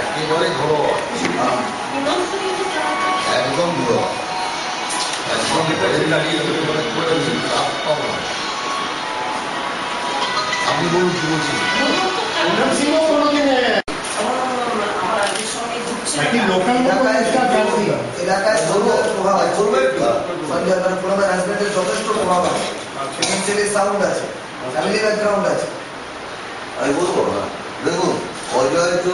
একেবারে ঘরোয়া, একদম ঘরোয়া, একদম আপনি বলুন কি বলছেন। এলাকায় সঞ্জয়ের প্রভাব আছে, সঞ্জয় হাজবেন্ডের যথেষ্ট প্রভাব আছে, ফিনান্সিয়ালি সাউন্ড আছে, ফ্যামিলি ব্যাকগ্রাউন্ড আছে। আমি বলবো না, দেখুন অজয় তো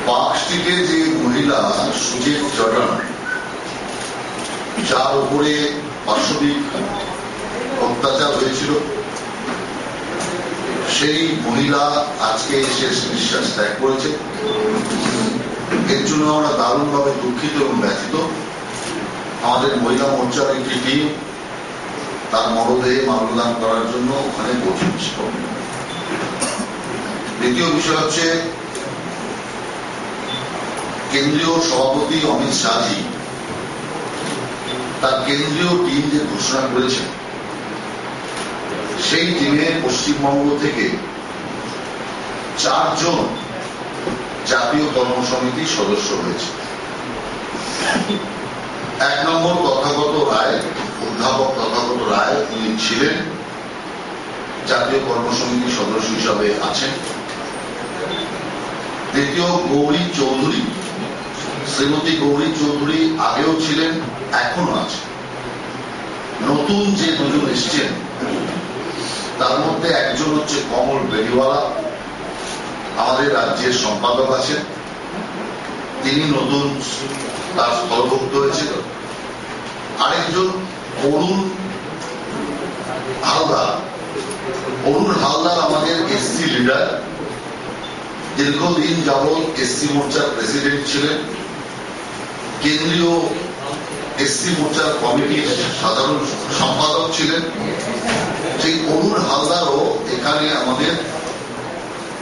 পার্ক স্ট্রিটে যে মহিলা সুজিত জর্ডান, যার উপরে পাশবিক অত্যাচার হয়েছিল, সেই মহিলা আজকে শেষ নিঃশ্বাস ত্যাগ করেছে। এর জন্য আমরা দারুণভাবে দুঃখিত এবং ব্যথিত। আমাদের মহিলা মোর্চার একটি টিম তার মরদেহে মাল্যদান করার জন্য ওখানে পৌঁছেছিল। দ্বিতীয় বিষয় হচ্ছে, কেন্দ্রীয় সভাপতি অমিত শাহজি তার কেন্দ্রীয় টিম যে ঘোষণা করেছেন, সেই টিমে পশ্চিমবঙ্গ থেকে 4 জন জাতীয় কর্মসমিতির সদস্য হয়েছে। 1 নম্বর তথাগত রায়, অধ্যাপক তথাগত রায়, তিনি ছিলেন জাতীয় কর্মসমিতির সদস্য হিসাবে আছেন। দ্বিতীয় গৌরী চৌধুরী, শ্রীমতী গৌরী চৌধুরী আগেও ছিলেন, এখনো আছে। নতুন যে 2 জন এসছেন, তার মধ্যে একজন হচ্ছে কমল বেরিওয়ালা, আমাদের রাজ্যের সম্পাদক আছেন, তিনি নতুন তার স্থলভুক্ত হয়েছিল। আরেকজন অরুণ হালদার, অরুণ হালদার আমাদের এসসি লিডার, দীর্ঘদিন যাবৎ এসসি মোর্চার প্রেসিডেন্ট ছিলেন, কেন্দ্রীয় এসসি মোর্চার কমিটির সাধারণ সম্পাদক ছিলেন। সেই অরুণ হালদারও এখানে আমাদের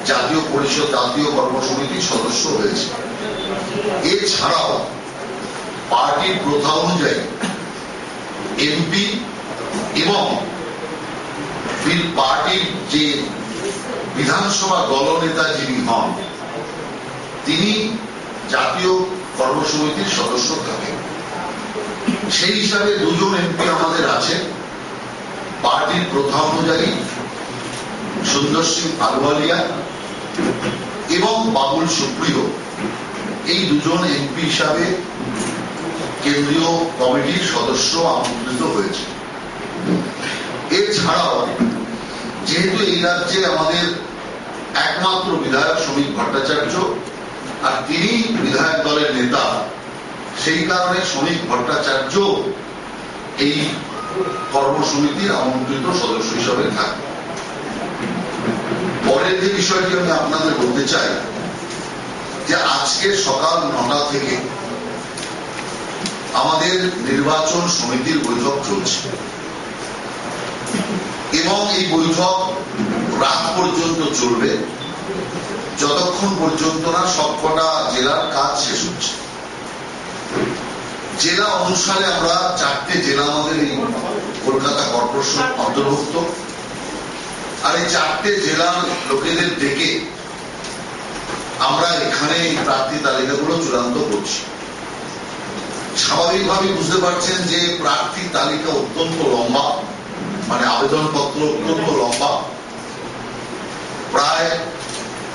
জাতীয় পরিষদ, জাতীয় কর্মসমিতির সদস্য হয়েছে। এছাড়াও পার্টির প্রথা অনুযায়ী এমপি এবং পার্টির যে বিধানসভা দলনেতা যিনি হন, তিনি জাতীয় কর্মসমিতির সদস্য থাকেন। সেই হিসাবে 2 জন এমপি আমাদের আছে। পার্টির প্রথা অনুযায়ী সুন্দর সিং আলওয়ালিয়া এবং বাবুল সুপ্রিয়, এই 2 জন এমপি হিসাবে কেন্দ্রীয় কমিটির সদস্য আমন্ত্রিত হয়েছে। এছাড়াও যেহেতু এই রাজ্যে আমাদের একমাত্র বিধায়ক শ্রমিক ভট্টাচার্য, আর তিনি বিধায়ক দলের নেতা, সেই কারণে শ্রমিক ভট্টাচার্য এই কর্মসমিতির আমন্ত্রিত সদস্য হিসাবে থাকে। পরের যে বিষয়টি আমি আপনাদের বলতে চাই, যে আজকে সকাল 9টা থেকে আমাদের নির্বাচন সমিতির বৈঠক চলছে এবং এই বৈঠক রাত পর্যন্ত চলবে, যতক্ষণ পর্যন্ত না সবকটা জেলার কাজ শেষ হচ্ছে। জেলা অনুসারে আমরা 4টে জেলা আমাদের এই কলকাতা কর্পোরেশন অন্তর্ভুক্ত, আর এই 4টে জেলার লোকেদের ডেকে আমরা এখানে প্রার্থী তালিকাগুলো চূড়ান্ত করছি। স্বাভাবিকভাবে বুঝতে পারছেন যে প্রার্থী তালিকা অত্যন্ত লম্বা, মানে আবেদনপত্র অত্যন্ত লম্বা, প্রায়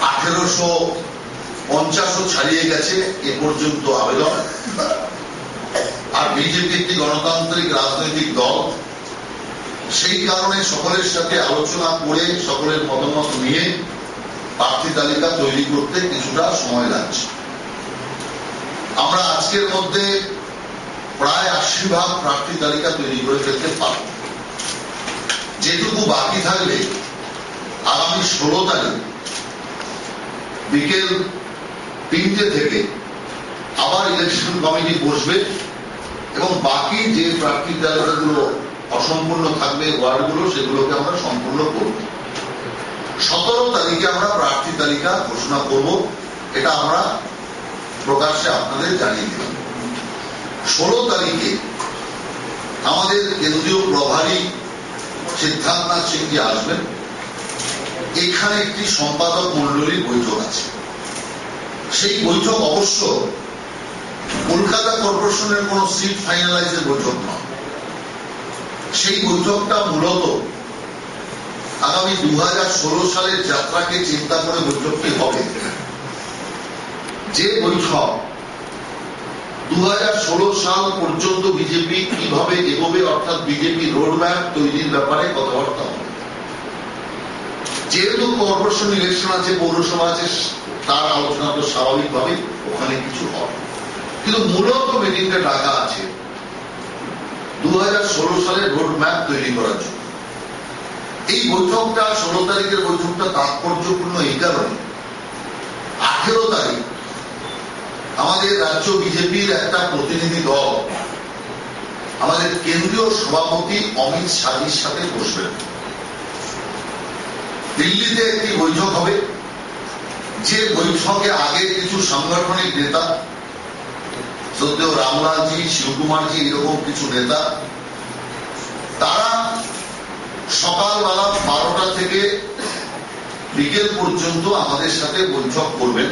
1850ও ছাড়িয়ে গেছে এ পর্যন্ত আবেদন। আর বিজেপি একটি গণতান্ত্রিক রাজনৈতিক দল, সেই কারণে সকলের সাথে আলোচনা করে সকলের মতামত নিয়ে প্রার্থী তালিকা তৈরি করতে কিছুটা সময় লাগছে। আমরা আজকের মধ্যে প্রায় 80% প্রার্থী তালিকা তৈরি করে ফেলতে পারব। যেটুকু বাকি থাকবে আগামী 16 তারিখ বিকেল 3টে থেকে আবার ইলেকশন কমিটি বসবে এবং বাকি যে প্রার্থী তালিকাগুলো অসম্পূর্ণ থাকবে ওয়ার্ডগুলো সেগুলোকে আমরা সম্পূর্ণ করব। 17 তারিখে আমরা প্রার্থী তালিকা ঘোষণা করব, এটা আমরা প্রকাশ্যে আপনাদের জানিয়ে দিলাম। 16 তারিখে আমাদের কেন্দ্রীয় প্রভারী সিদ্ধার্থনাথ সিংজি আসবেন। এখানে একটি সম্পাদক মন্ডলীর বৈঠক আছে। সেই বৈঠক অবশ্য কলকাতা কর্পোরেশনের কোন সিট ফাইনালাইজের বৈঠক নয়। সেই বৈঠকটা মূলত আগামী 2016 সালের যাত্রাকে চিন্তা করে বৈঠকটি হবে। যে বৈঠক 2016 সাল পর্যন্ত বিজেপি কিভাবে এগোবে, অর্থাৎ বিজেপি রোডম্যাপ তৈরির ব্যাপারে কথাবার্তা হবে। যেহেতু কর্পোরেশন ইলেকশন আছে, পৌরসভা আছে, তার আলোচনা তো স্বাভাবিকভাবে ওখানে কিছু হবে, কিন্তু মূলত মিটিংটা ডাকা আছে 2016 সালের রোডম্যাপ তৈরি করার জন্য। এই বৈঠকটা 16 তারিখের বৈঠকটা তাৎপর্যপূর্ণ এই কারণে 18 তারিখ আমাদের রাজ্য বিজেপির একটা প্রতিনিধি দল আমাদের কেন্দ্রীয় সভাপতি অমিত শাহর সাথে বসবেন। দিল্লিতে একটি বৈঠক হবে, যে বৈঠকে আগে কিছু সাংগঠনিক নেতা, সত্যেও রামলালজি, শিবকুমারজি, এরকম কিছু নেতা, তারা সকালবেলা 12টা থেকে বিকেল পর্যন্ত আমাদের সাথে বৈঠক করবেন।